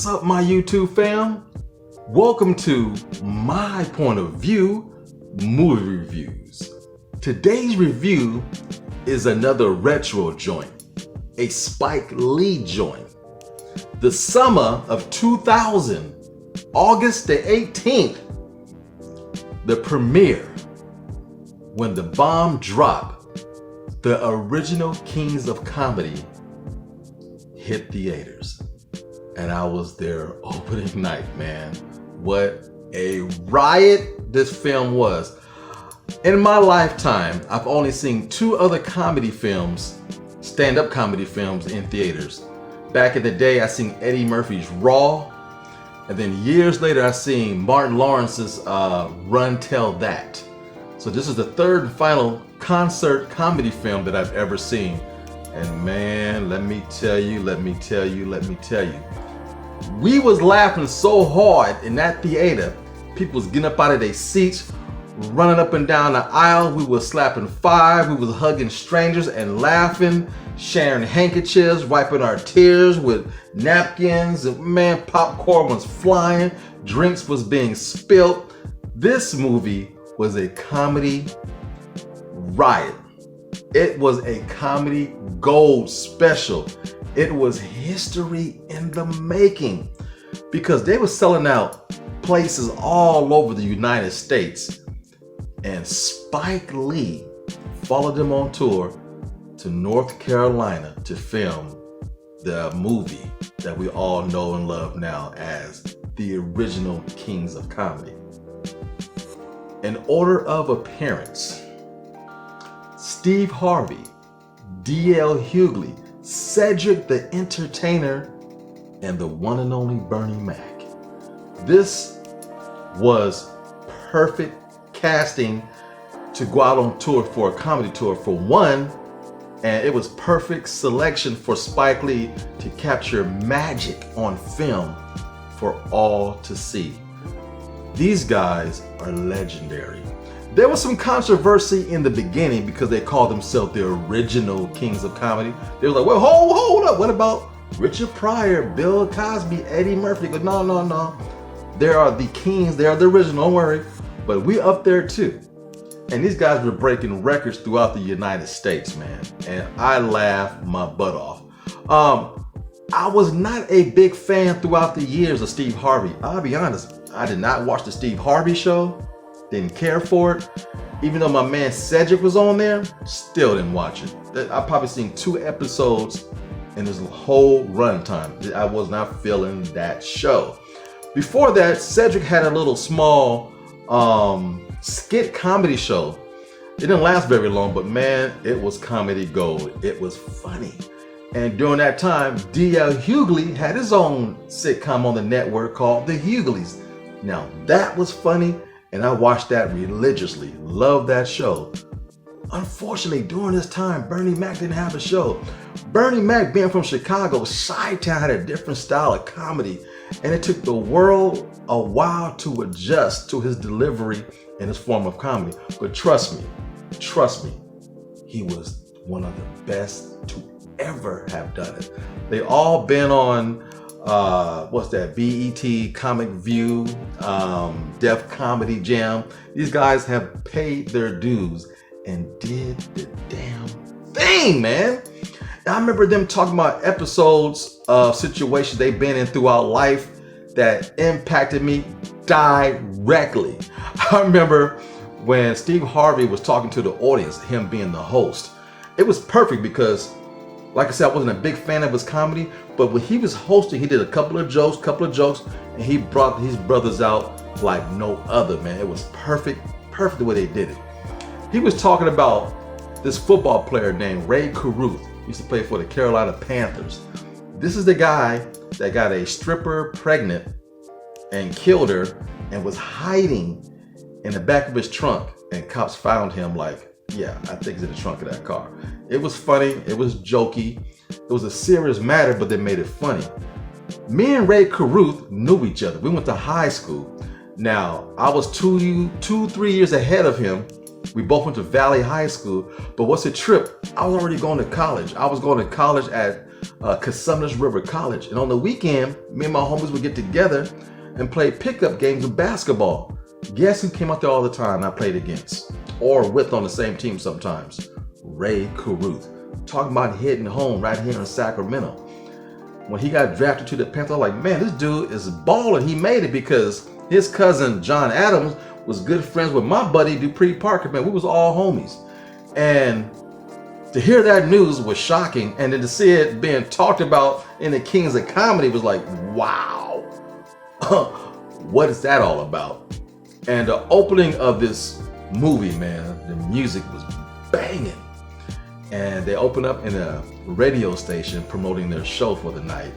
What's up, my YouTube fam? Welcome to My Point of View Movie Reviews. Today's review is another retro joint, a Spike Lee joint. The summer of 2000, August the 18th, the premiere, when the bomb dropped, the original Kings of Comedy hit theaters. And I was there opening night, man. What a riot this film was. In my lifetime, I've only seen two other comedy films, stand-up comedy films in theaters. Back in the day, I seen Eddie Murphy's Raw, and then years later, I seen Martin Lawrence's Run Tell That. So this is the third and final concert comedy film that I've ever seen. And man, let me tell you. We was laughing so hard in that theater. People was getting up out of their seats, running up and down the aisle. We was slapping five. We was hugging strangers and laughing, sharing handkerchiefs, wiping our tears with napkins. And man, popcorn was flying. Drinks was being spilled. This movie was a comedy riot. It was a comedy gold special. It was history in the making because they were selling out places all over the United States, and Spike Lee followed them on tour to North Carolina to film the movie that we all know and love now as the original Kings of Comedy. In order of appearance, Steve Harvey, D.L. Hughley, Cedric the Entertainer, and the one and only Bernie Mac. This was perfect casting to go out on tour for a comedy tour for one, and it was perfect selection for Spike Lee to capture magic on film for all to see. These guys are legendary. There was some controversy in the beginning because they called themselves the original Kings of Comedy. They were like, well, hold up. What about Richard Pryor, Bill Cosby, Eddie Murphy? Go, no. They are the kings. They are the original. Don't worry. But we up there too. And these guys were breaking records throughout the United States, man. And I laughed my butt off. I was not a big fan throughout the years of Steve Harvey. I'll be honest. I did not watch the Steve Harvey Show. Didn't care for it. Even though my man Cedric was on there, still didn't watch it. I probably seen 2 episodes in his whole runtime. I was not feeling that show. Before that, Cedric had a little small skit comedy show. It didn't last very long, but man, it was comedy gold. It was funny. And during that time, D.L. Hughley had his own sitcom on the network called The Hughleys. Now that was funny. And I watched that religiously. Loved that show. Unfortunately, during this time, Bernie Mac didn't have a show. Bernie Mac, being from Chicago, Chi-Town had a different style of comedy. And it took the world a while to adjust to his delivery and his form of comedy. But trust me, he was one of the best to ever have done it. They all been on BET, Comic View, Def Comedy Jam. These guys have paid their dues and did the damn thing, man. I remember them talking about episodes of situations they've been in throughout life that impacted me directly. I remember when Steve Harvey was talking to the audience, him being the host. It was perfect because, like I said, I wasn't a big fan of his comedy, but when he was hosting, he did a couple of jokes, and he brought his brothers out like no other, man. It was perfect the way they did it. He was talking about this football player named Ray Caruth. He used to play for the Carolina Panthers. This is the guy that got a stripper pregnant and killed her and was hiding in the back of his trunk, and cops found him like, yeah, I think he's in the trunk of that car. It was funny. It was jokey. It was a serious matter, but they made it funny. Me and Ray Caruth knew each other. We went to high school. Now, I was 3 years ahead of him. We both went to Valley High School, but what's a trip? I was already going to college. I was going to college at Cosumnes River College. And on the weekend, me and my homies would get together and play pickup games of basketball. Guess who came out there all the time I played against? Or with on the same team sometimes? Ray Caruth. Talking about hitting home right here in Sacramento. When he got drafted to the Panthers, I was like, man, this dude is balling. He made it because his cousin John Adams was good friends with my buddy Dupree Parker. Man, we was all homies. And to hear that news was shocking. And then to see it being talked about in the Kings of Comedy was like, wow. What is that all about? And the opening of this movie, man, the music was banging. And they opened up in a radio station promoting their show for the night.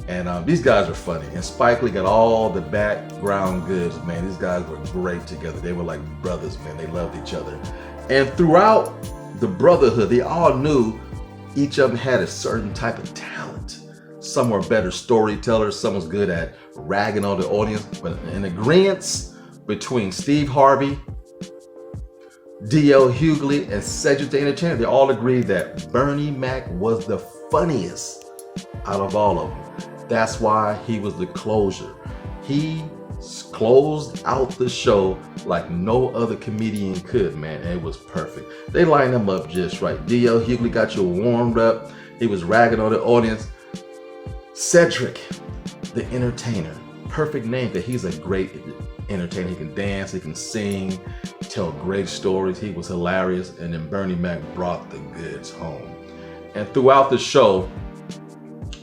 And these guys are funny. And Spike Lee got all the background goods, man. These guys were great together. They were like brothers, man. They loved each other. And throughout the brotherhood, they all knew each of them had a certain type of talent. Some were better storytellers. Some was good at ragging on the audience. But in agreement between Steve Harvey, D.L. Hughley, and Cedric the Entertainer, they all agreed that Bernie Mac was the funniest out of all of them. That's why he was the closer. He closed out the show like no other comedian could, man. And it was perfect. They lined him up just right. D.L. Hughley got you warmed up. He was ragging on the audience. Cedric the Entertainer. Perfect name, that he's a great entertainer. He can dance, he can sing, tell great stories. He was hilarious. And then Bernie Mac brought the goods home. And throughout the show,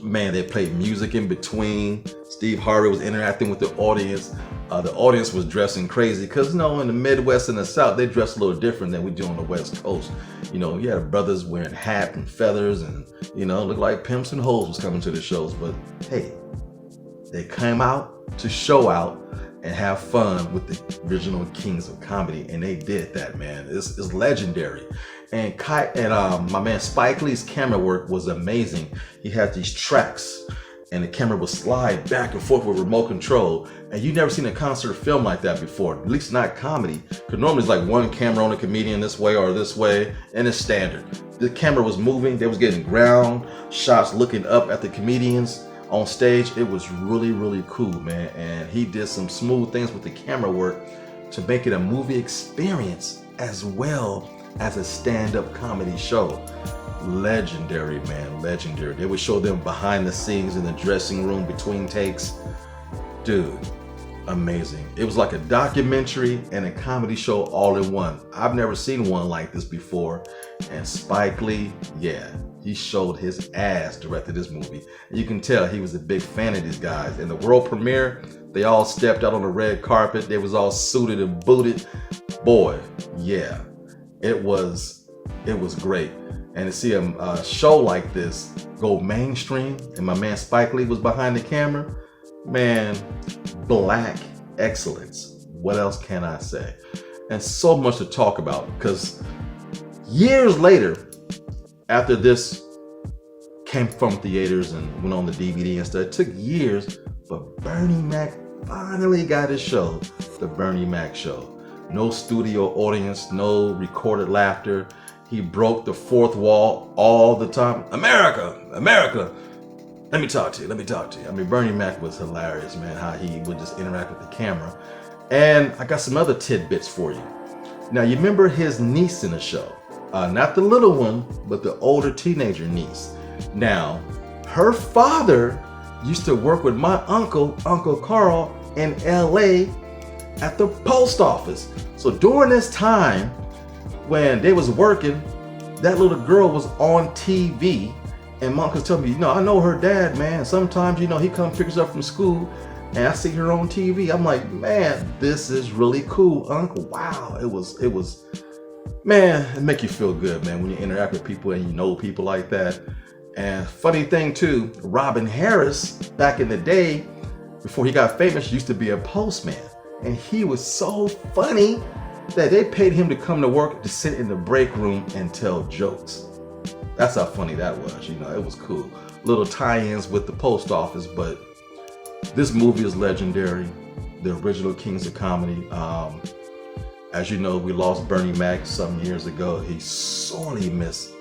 man, they played music in between. Steve Harvey was interacting with the audience. The audience was dressing crazy because, you know, in the Midwest and the South, they dress a little different than we do on the West Coast. You know, you had brothers wearing hats and feathers and, you know, looked like pimps and hoes was coming to the shows. But hey, they came out to show out and have fun with the original Kings of Comedy, and they did that, man. It's legendary. And my man Spike Lee's camera work was amazing. He had these tracks, and the camera would slide back and forth with remote control. And you never seen a concert film like that before, at least not comedy. Because normally it's like one camera on a comedian this way or this way, and it's standard. The camera was moving. They was getting ground shots looking up at the comedians on stage. It was really, really cool, man. And he did some smooth things with the camera work to make it a movie experience as well as a stand-up comedy show. Legendary, man, legendary. They would show them behind the scenes in the dressing room between takes. Dude, amazing. It was like a documentary and a comedy show all in one. I've never seen one like this before. And Spike Lee, yeah, he showed his ass directed this movie. And you can tell he was a big fan of these guys. In the world premiere, they all stepped out on the red carpet. They was all suited and booted. Boy, yeah, it was great. And to see a show like this go mainstream, and my man Spike Lee was behind the camera, man, black excellence. What else can I say? And so much to talk about, because years later, after this came from theaters and went on the DVD and stuff, it took years, but Bernie Mac finally got his show, The Bernie Mac Show. No studio audience, no recorded laughter. He broke the fourth wall all the time. America, America, let me talk to you, let me talk to you. I mean, Bernie Mac was hilarious, man, how he would just interact with the camera. And I got some other tidbits for you. Now, you remember his niece in the show. Not the little one, but the older teenager niece. Now, her father used to work with my uncle, Uncle Carl, in LA at the post office. So during this time, when they was working, that little girl was on TV, and my uncle's telling me, you know, I know her dad, man. Sometimes, you know, he come pick us up from school, and I see her on TV. I'm like, man, this is really cool, Uncle. Wow, it was, man, it make you feel good, man, when you interact with people and you know people like that. And funny thing too, Robin Harris, back in the day, before he got famous, used to be a postman, and he was so funny that they paid him to come to work to sit in the break room and tell jokes. That's how funny that was. You know, it was cool. Little tie-ins with the post office, but this movie is legendary. The original Kings of Comedy. As you know, we lost Bernie Mac some years ago. He's sorely missed.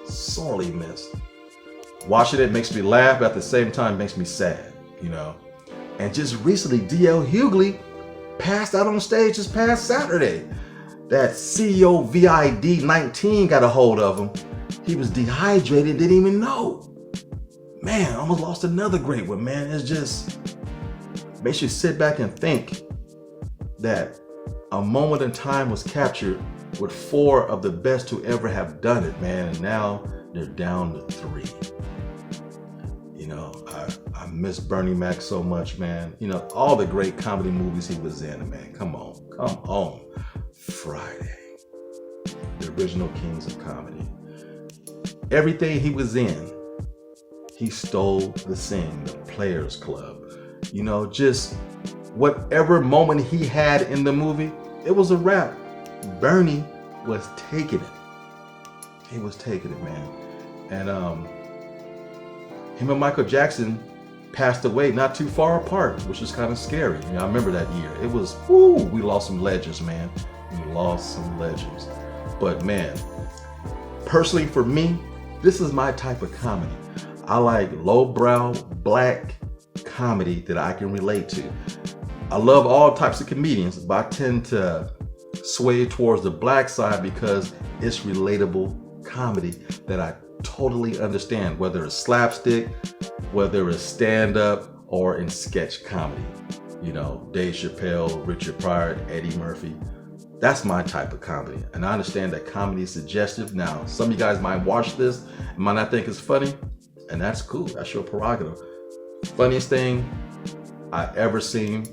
Watching it makes me laugh, but at the same time makes me sad, you know. And just recently, D.L. Hughley passed out on stage this past Saturday. That COVID-19 got a hold of him. He was dehydrated, didn't even know. Man, I almost lost another great one, man. It's just makes you sit back and think that a moment in time was captured with 4 of the best to ever have done it, man. And now they're down to 3. You know, I miss Bernie Mac so much, man. You know, all the great comedy movies he was in, man. Come on. Friday. The original kings of comedy. Everything he was in, he stole the scene, the Players Club. You know, just whatever moment he had in the movie, it was a wrap. Bernie was taking it. He was taking it, man. And him and Michael Jackson passed away not too far apart, which is kind of scary. You know, I remember that year. It was, we lost some legends, man. We lost some legends. But man, personally for me, this is my type of comedy. I like lowbrow, black comedy that I can relate to. I love all types of comedians, but I tend to sway towards the black side because it's relatable comedy that I totally understand, whether it's slapstick, whether it's stand-up, or in sketch comedy. You know, Dave Chappelle, Richard Pryor, Eddie Murphy. That's my type of comedy. And I understand that comedy is suggestive. Now, some of you guys might watch this and might not think it's funny, and that's cool. That's your prerogative. Funniest thing I ever seen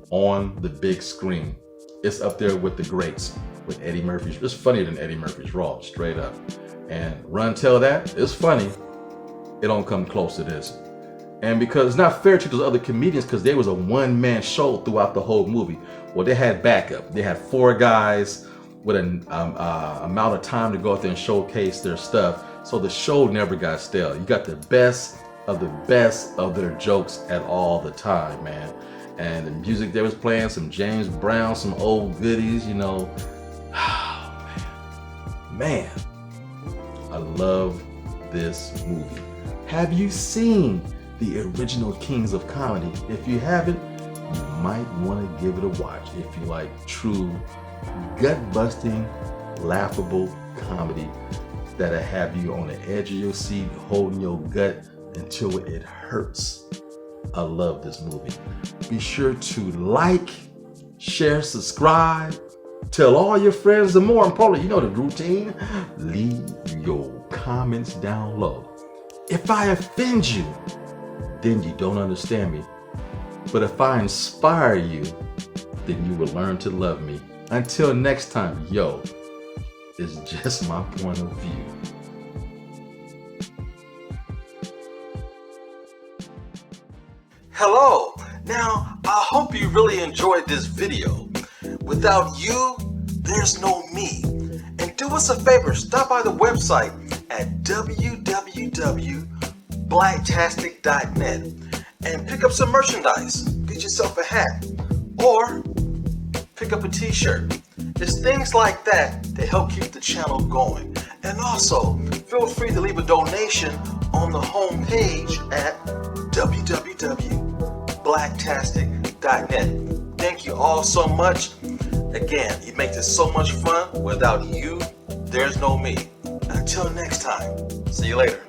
on the big screen. It's up there with the greats, with Eddie Murphy's. It's funnier than Eddie Murphy's Raw, straight up. And Run Tell That, it's funny. It don't come close to this. And because it's not fair to those other comedians, because they was a one-man show throughout the whole movie. Well, they had backup. They had 4 guys with an amount of time to go out there and showcase their stuff. So the show never got stale. You got the best of their jokes at all the time, man. And the music they was playing, some James Brown, some old goodies, you know. Man, I love this movie. Have you seen the original Kings of Comedy? If you haven't, you might want to give it a watch if you like true, gut-busting, laughable comedy that'll have you on the edge of your seat, holding your gut until it hurts. I love this movie. Be sure to like, share, subscribe, tell all your friends, and more importantly, you know the routine, leave your comments down low. If I offend you, then you don't understand me. But if I inspire you, then you will learn to love me. Until next time, yo, it's just my point of view. Hello. Now, I hope you really enjoyed this video. Without you, there's no me. And do us a favor, stop by the website at www.blacktastic.net and pick up some merchandise. Get yourself a hat or pick up a t-shirt. It's things like that that help keep the channel going. And also, feel free to leave a donation on the home page at www.blacktastic.net. Thank you all so much. Again, you make this so much fun. Without you, there's no me. Until next time, see you later.